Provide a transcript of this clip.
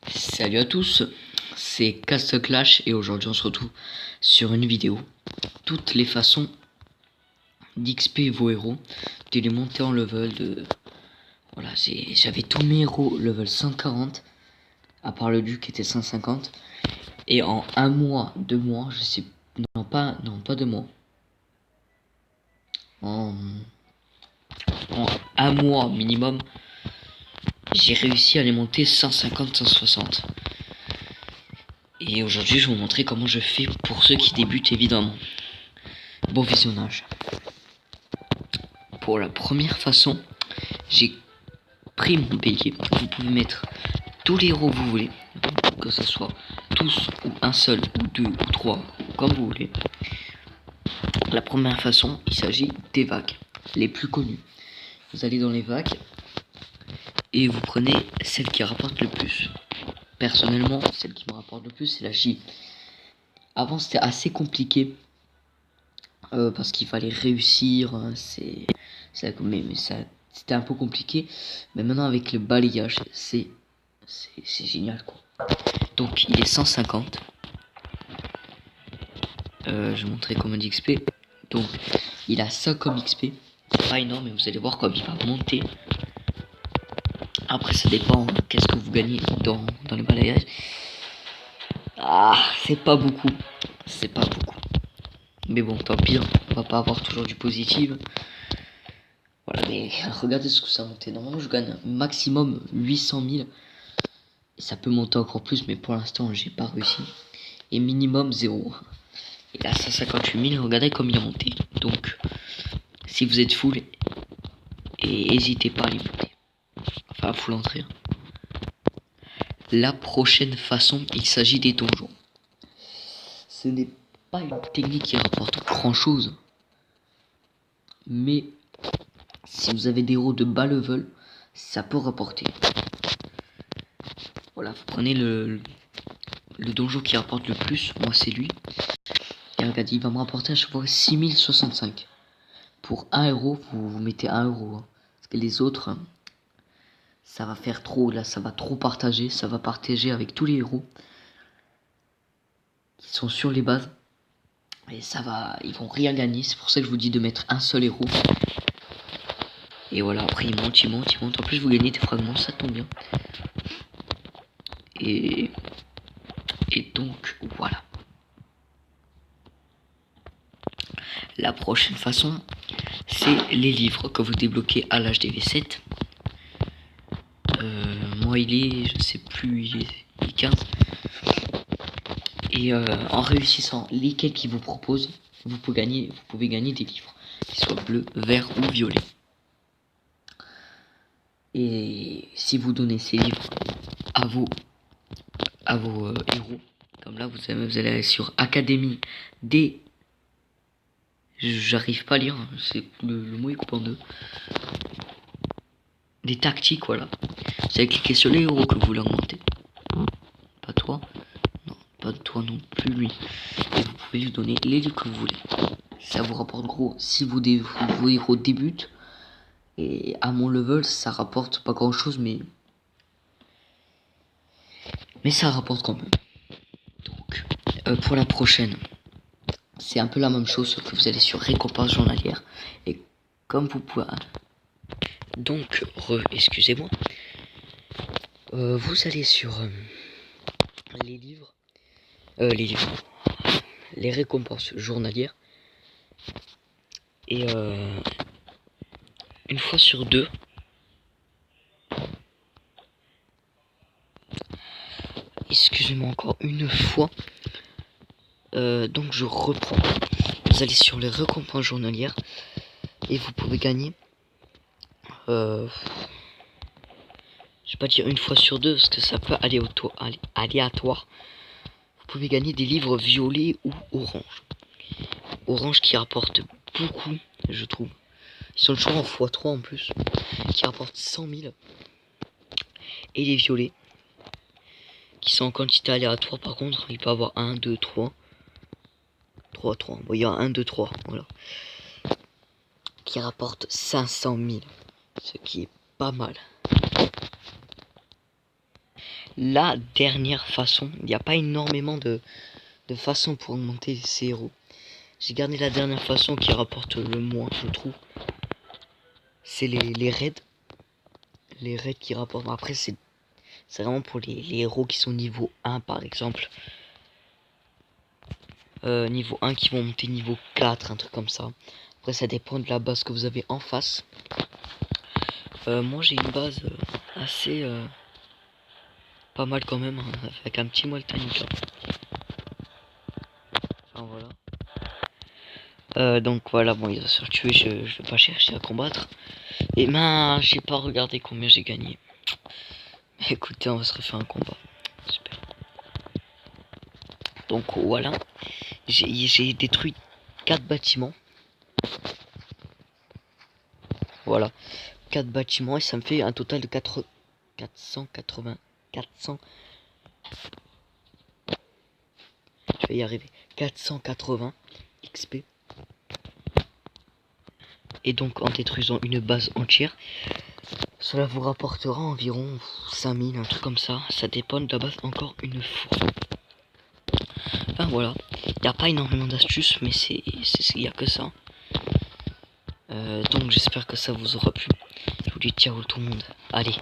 Salut à tous, c'est Castle Clash et aujourd'hui on se retrouve sur une vidéo. Toutes les façons d'XP vos héros, de les monter en level. Voilà, j'avais tous mes héros level 140, à part le duc qui était 150. Et en un mois, 2 mois, je sais... pas 2 mois. En un mois minimum, j'ai réussi à les monter 150, 160. Et aujourd'hui, je vais vous montrer comment je fais pour ceux qui débutent, évidemment. Bon visionnage. Pour la première façon, j'ai pris mon bélier. Vous pouvez mettre tous les héros que vous voulez, que ce soit tous ou un seul ou deux ou trois, comme vous voulez. La première façon, il s'agit des vagues les plus connues. Vous allez dans les vagues et vous prenez celle qui rapporte le plus. Personnellement, celle qui me rapporte le plus, c'est la J. Avant, c'était assez compliqué parce qu'il fallait réussir. Mais ça, c'était un peu compliqué. Mais maintenant, avec le balayage, c'est génial, quoi. Donc, il est 150. Je vais montrer combien d'XP. Donc, il a 5 comme XP. C'est pas énorme, mais vous allez voir comme il va monter. Après, ça dépend qu'est-ce que vous gagnez dans les balayages. Ah, c'est pas beaucoup. C'est pas beaucoup. Mais bon, tant pis, on va pas avoir toujours du positif. Voilà, mais regardez ce que ça a monté. Normalement, je gagne maximum 800 000. Et ça peut monter encore plus, mais pour l'instant, j'ai pas réussi. Et minimum 0. Et là, 158 000, regardez comme il a monté. Donc, si vous êtes full, et n'hésitez pas à les monter. Enfin, full entrée. La prochaine façon, il s'agit des donjons. Ce n'est pas une technique qui rapporte grand chose. Mais, si vous avez des héros de bas level, ça peut rapporter. Voilà, vous prenez le donjon qui rapporte le plus. Moi, c'est lui. Et regardez, il va me rapporter à chaque fois 6065. Pour 1 euro, vous mettez 1 euro. Hein. Parce que les autres, hein, ça va faire trop. Là, ça va trop partager. Ça va partager avec tous les héros qui sont sur les bases. Et ça va, ils vont rien gagner. C'est pour ça que je vous dis de mettre un seul héros. Et voilà, après il monte, il monte, il monte. En plus, vous gagnez des fragments, ça tombe bien. Et donc, voilà. La prochaine façon, c'est les livres que vous débloquez à l'âge des V7. Moi, il est, je sais plus, il est 15. Et en réussissant lesquels qui vous proposent, vous pouvez gagner des livres, qu'ils soient bleus, verts ou violets. Et si vous donnez ces livres à vos héros, comme là vous allez aller sur Académie des... J'arrive pas à lire, c'est le mot est coupé en deux. Des tactiques, voilà. Vous allez cliquer sur les héros que vous voulez augmenter. Pas toi. Non, pas toi non plus lui. Et vous pouvez lui donner les livres que vous voulez. Ça vous rapporte gros si vos héros débutent. Et à mon level, ça rapporte pas grand chose, mais ça rapporte quand même. Donc, pour la prochaine, c'est un peu la même chose, sauf que vous allez sur récompense journalière. Et comme vous pouvez... Donc, excusez-moi. Vous allez sur les livres. Les récompenses journalières. Et une fois sur deux. Excusez-moi encore une fois. Donc je reprends. Vous allez sur les récompenses journalières. Et vous pouvez gagner. Je vais pas dire une fois sur deux parce que ça peut aller aléatoire. Vous pouvez gagner des livres violets ou orange. Orange qui rapporte beaucoup, je trouve. Ils sont toujours en x3 en plus. Qui rapportent 100 000. Et les violets. Qui sont en quantité aléatoire par contre. Il peut avoir 1, 2, 3. 3. Bon, il y a 1, 2, 3. Voilà. Qui rapporte 500 000. Ce qui est pas mal. la dernière façon. Il n'y a pas énormément de façons pour augmenter ces héros. J'ai gardé la dernière façon qui rapporte le moins, je trouve. C'est les raids. Les raids qui rapportent. Après, c'est vraiment pour les héros qui sont niveau 1, par exemple. Niveau 1 qui vont monter niveau 4, un truc comme ça. Après, ça dépend de la base que vous avez en face. Moi, j'ai une base assez pas mal quand même, hein, avec un petit Moltanica. Enfin, voilà. Donc voilà, bon, il va se faire tuer, je vais pas chercher à combattre. Et ben, j'ai pas regardé combien j'ai gagné. Écoutez, on va se refaire un combat. Super. Donc voilà, j'ai détruit 4 bâtiments. Voilà, 4 bâtiments et ça me fait un total de 480. Je vais y arriver. 480 XP. Et donc en détruisant une base entière, cela vous rapportera environ 5000, un truc comme ça. Ça dépend de la base encore une fois. Enfin voilà, il n'y a pas énormément d'astuces, mais il n'y a que ça. Donc j'espère que ça vous aura plu. Je vous dis ciao tout le monde. Allez.